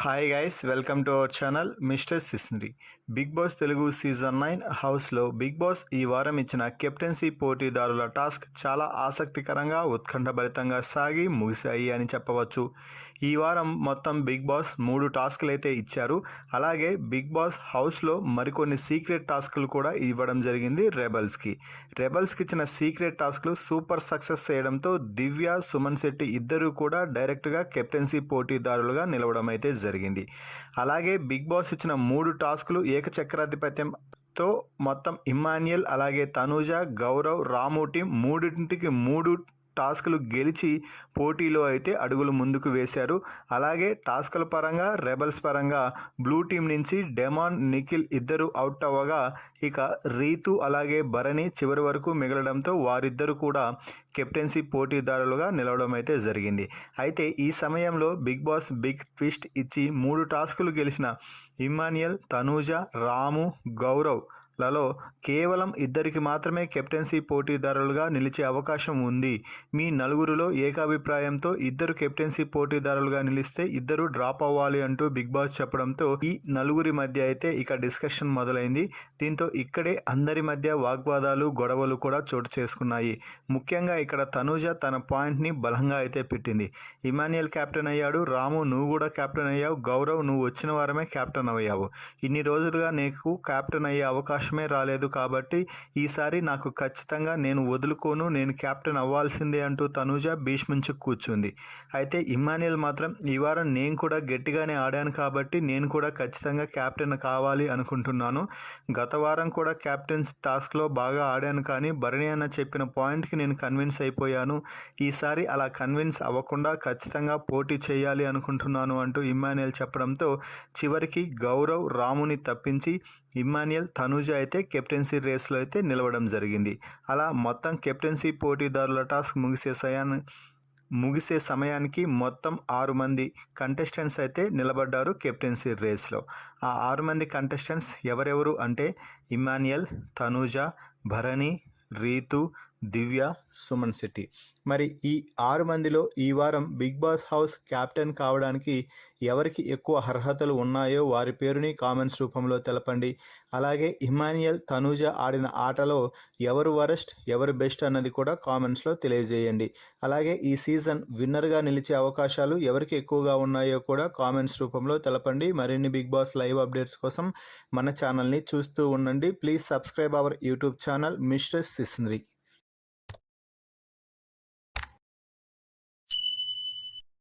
Hi guys, welcome to our channel mister సిస్నరీ. Big boss Telugu season 9 హౌస్లో big boss ఈ వారం ఇచ్చిన కెప్టెన్సీ పోటీదారుల టాస్క్ చాలా ఆసక్తికరంగా ఉత్కంఠభరితంగా సాగి ముగిశాయి అని చెప్పవచ్చు. ఈ వారం మొత్తం బిగ్ బాస్ 3 టాస్క్లు అయితే ఇచ్చారు. అలాగే బిగ్ బాస్ హౌస్లో మరికొన్ని సీక్రెట్ టాస్క్లు కూడా ఇవ్వడం జరిగింది రెబల్స్కి ఇచ్చిన సీక్రెట్ టాస్క్లు సూపర్ సక్సెస్ చేయడంతో దివ్య, సుమన్ శెట్టి ఇద్దరు కూడా డైరెక్ట్గా కెప్టెన్సీ పోటీదారులుగా నిలవడం అయితే జరిగింది. అలాగే బిగ్ బాస్ ఇచ్చిన 3 టాస్కులు ఏకచక్రాధిపత్యంతో మొత్తం ఇమ్మాన్యుయల్, అలాగే తనూజ, గౌరవ్, రాము టీం మూడింటికి 3 టాస్కులు గెలిచి పోటీలో అయితే అడుగులు ముందుకు వేశారు. అలాగే టాస్కుల పరంగా రెబల్స్ పరంగా బ్లూ టీం నుంచి డెమాన్, నిఖిల్ ఇద్దరు అవుట్ అవ్వగా ఇక రీతు అలాగే భరణి చివరి వరకు మిగలడంతో వారిద్దరు కూడా కెప్టెన్సీ పోటీదారులుగా నిలవడం అయితే జరిగింది. అయితే ఈ సమయంలో బిగ్ బాస్ బిగ్ ట్విస్ట్ ఇచ్చి 3 టాస్కులు గెలిచిన ఇమ్మాన్యుయల్, తనూజ, రాము, గౌరవ్ లలో కేవలం ఇద్దరికి మాత్రమే కెప్టెన్సీ పోటీదారులుగా నిలిచే అవకాశం ఉంది. మీ నలుగురిలో ఏకాభిప్రాయంతో ఇద్దరు కెప్టెన్సీ పోటీదారులుగా నిలిస్తే ఇద్దరు డ్రాప్ అవ్వాలి అంటూ బిగ్ బాస్ చెప్పడంతో ఈ నలుగురి మధ్య అయితే ఇక డిస్కషన్ మొదలైంది. దీంతో ఇక్కడే అందరి మధ్య వాగ్వాదాలు, గొడవలు కూడా చోటు చేసుకున్నాయి. ముఖ్యంగా ఇక్కడ తనూజ తన పాయింట్ని బలంగా అయితే పెట్టింది. ఇమాన్యుయల్ కెప్టెన్ అయ్యాడు, రాము నువ్వు కూడా కెప్టెన్ అయ్యావు, గౌరవ్ నువ్వు వచ్చిన వారమే కెప్టెన్ అయ్యావు, ఇన్ని రోజులుగా నీకు కెప్టెన్ అయ్యే అవకాశమే రాలేదు కాబట్టి ఈసారి నాకు ఖచ్చితంగా నేను వదులుకోను, నేను కెప్టెన్ అవ్వాల్సిందే అంటూ తనూజ భీష్మించి కూర్చుంది. అయితే ఇమ్మాన్యుయల్ మాత్రం ఈ వారం నేను కూడా గట్టిగానే ఆడాను కాబట్టి నేను కూడా ఖచ్చితంగా కెప్టెన్ కావాలి అనుకుంటున్నాను. గత వారం కూడా కెప్టెన్స్ టాస్క్లో బాగా ఆడాను కానీ భరణి అన్న చెప్పిన పాయింట్కి నేను కన్విన్స్ అయిపోయాను. ఈసారి అలా కన్విన్స్ అవ్వకుండా ఖచ్చితంగా పోటీ చేయాలి అనుకుంటున్నాను అంటూ ఇమ్మాన్యుయల్ చెప్పడంతో చివరికి గౌరవ్, రాముని తప్పించి ఇమ్మాన్యుయల్, తనూజ అయితే కెప్టెన్సీ రేస్లో అయితే నిలవడం జరిగింది. అలా మొత్తం కెప్టెన్సీ పోటీదారుల టాస్క్ ముగిసే సమయానికి మొత్తం 6 మంది కంటెస్టెంట్స్ అయితే నిలబడ్డారు కెప్టెన్సీ రేస్లో. ఆ 6 మంది కంటెస్టెంట్స్ ఎవరెవరు అంటే ఇమ్మాన్యుయల్, తనూజ, భరణి, రీతు, దివ్య, సుమన్ శెట్టి. మరి ఈ 6 మందిలో ఈ వారం బిగ్ బాస్ హౌస్ క్యాప్టెన్ కావడానికి ఎవరికి ఎక్కువ అర్హతలు ఉన్నాయో వారి పేరుని కామెంట్స్ రూపంలో తెలపండి. అలాగే ఇమ్మాన్యుయల్, తనూజ ఆడిన ఆటలో ఎవరు వరస్ట్, ఎవరు బెస్ట్ అన్నది కూడా కామెంట్స్లో తెలియజేయండి. అలాగే ఈ సీజన్ విన్నర్గా నిలిచే అవకాశాలు ఎవరికి ఎక్కువగా ఉన్నాయో కూడా కామెంట్స్ రూపంలో తెలపండి. మరిన్ని బిగ్ బాస్ లైవ్ అప్డేట్స్ కోసం మన ఛానల్ని చూస్తూ ఉండండి. Please subscribe our YouTube channel mister సిస్నరీ.